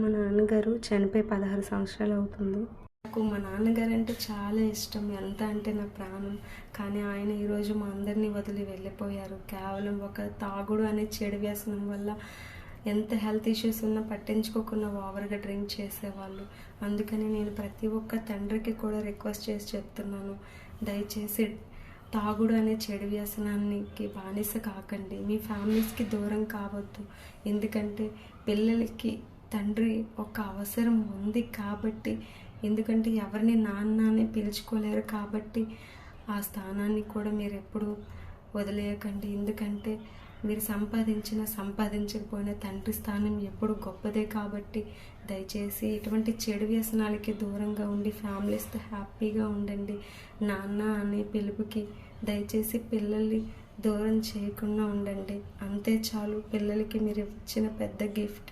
మా నాన్నగారు చనిపోయి 16 సంవత్సరాలు అవుతుంది. నాకు మా నాన్నగారు అంటే చాలా ఇష్టం, ఎంత అంటే నా ప్రాణం. కానీ ఆయన ఈరోజు మా అందరినీ వదిలి వెళ్ళిపోయారు. కేవలం ఒక తాగుడు అనే చెడు వ్యసనం వల్ల ఎంత హెల్త్ ఇష్యూస్ ఉన్నా పట్టించుకోకుండా ఓవర్గా డ్రింక్ చేసేవాళ్ళు. అందుకని నేను ప్రతి ఒక్క తండ్రికి కూడా రిక్వెస్ట్ చేసి చెప్తున్నాను, దయచేసి తాగుడు అనే చెడు వ్యసనానికి బానిస కాకండి. మీ ఫ్యామిలీస్కి దూరం కావద్దు. ఎందుకంటే పిల్లలకి తండ్రి ఒక అవసరం ఉంది కాబట్టి, ఎందుకంటే ఎవరిని నాన్న అని పిలుచుకోలేరు కాబట్టి ఆ స్థానాన్ని కూడా మీరు ఎప్పుడు వదిలేయకండి. ఎందుకంటే మీరు సంపాదించకపోయినా తండ్రి స్థానం ఎప్పుడు గొప్పదే కాబట్టి దయచేసి ఇటువంటి చెడు వ్యసనాలకి దూరంగా ఉండి ఫ్యామిలీస్తో హ్యాపీగా ఉండండి. నాన్న అనే పిలుపుకి దయచేసి పిల్లల్ని దూరం చేయకుండా ఉండండి. అంతే చాలు పిల్లలకి మీరు ఇచ్చిన పెద్ద గిఫ్ట్.